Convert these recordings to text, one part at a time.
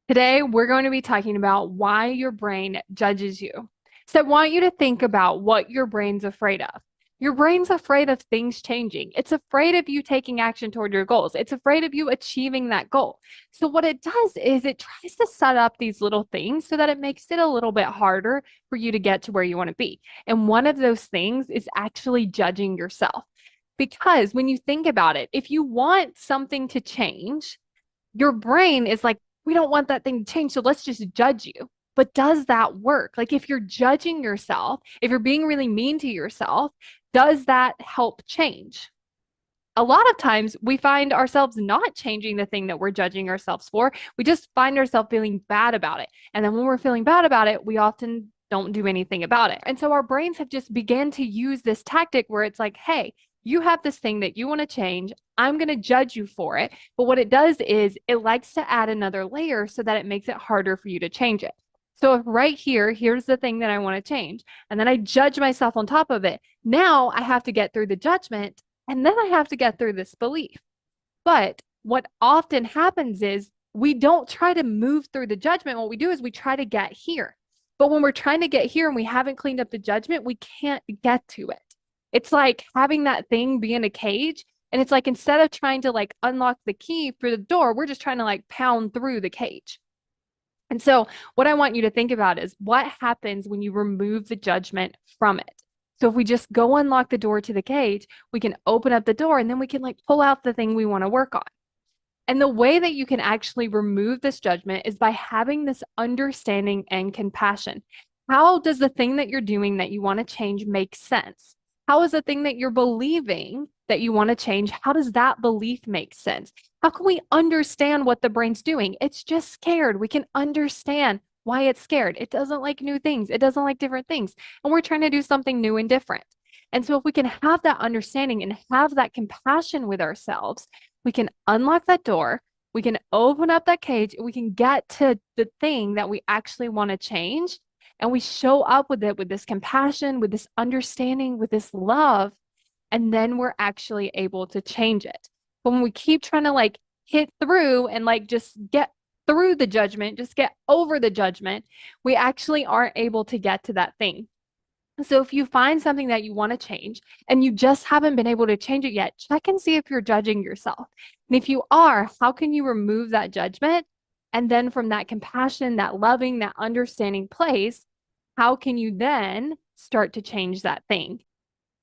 Today, we're going to be talking about why your brain judges you. So, I want you to think about what your brain's afraid of. Your brain's afraid of things changing. It's afraid of you taking action toward your goals. It's afraid of you achieving that goal. So, what it does is it tries to set up these little things so that it makes it a little bit harder for you to get to where you want to be. And one of those things is actually judging yourself. Because when you think about it, if you want something to change, your brain is like, we don't want that thing to change. So let's just judge you. But does that work? Like, if you're judging yourself, if you're being really mean to yourself, does that help change? A lot of times we find ourselves not changing the thing that we're judging ourselves for. We just find ourselves feeling bad about it. And then when we're feeling bad about it, we often don't do anything about it. And so our brains have just began to use this tactic where it's like, hey, you have this thing that you want to change. I'm going to judge you for it. But what it does is it likes to add another layer so that it makes it harder for you to change it. So if right here, here's the thing that I want to change, and then I judge myself on top of it. Now I have to get through the judgment, and then I have to get through this belief. But what often happens is we don't try to move through the judgment. What we do is we try to get here. But when we're trying to get here and we haven't cleaned up the judgment, we can't get to it. It's like having that thing be in a cage. And it's like instead of trying to like unlock the key for the door, we're just trying to like pound through the cage. And so, what I want you to think about is what happens when you remove the judgment from it. So, if we just go unlock the door to the cage, we can open up the door and then we can like pull out the thing we want to work on. And the way that you can actually remove this judgment is by having this understanding and compassion. How does the thing that you're doing that you want to change make sense? How is the thing that you're believing that you want to change? How does that belief make sense? How can we understand what the brain's doing? It's just scared. We can understand why it's scared. It doesn't like new things. It doesn't like different things. And we're trying to do something new and different. And so if we can have that understanding and have that compassion with ourselves, we can unlock that door, we can open up that cage, and we can get to the thing that we actually want to change. And we show up with it with this compassion, with this understanding, with this love, and then we're actually able to change it. But when we keep trying to like hit through and like just get through the judgment, just get over the judgment, we actually aren't able to get to that thing. So if you find something that you want to change and you just haven't been able to change it yet, check and see if you're judging yourself. And if you are, how can you remove that judgment? And then from that compassion, that loving, that understanding place, how can you then start to change that thing?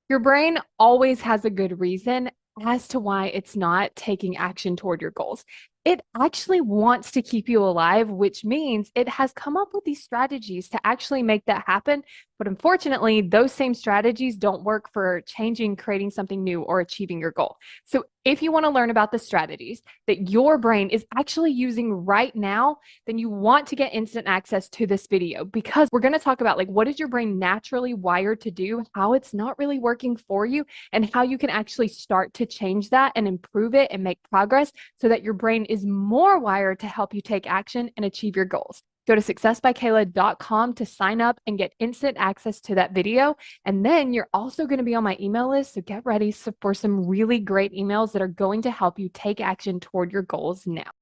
Your brain always has a good reason as to why it's not taking action toward your goals. It actually wants to keep you alive, which means it has come up with these strategies to actually make that happen. But unfortunately, those same strategies don't work for changing, creating something new, or achieving your goal. So if you want to learn about the strategies that your brain is actually using right now, then you want to get instant access to this video, because we're going to talk about like what is your brain naturally wired to do, how it's not really working for you, and how you can actually start to change that and improve it and make progress so that your brain is more wired to help you take action and achieve your goals. Go to successbykayla.com to sign up and get instant access to that video. And then you're also going to be on my email list. So get ready for some really great emails that are going to help you take action toward your goals now.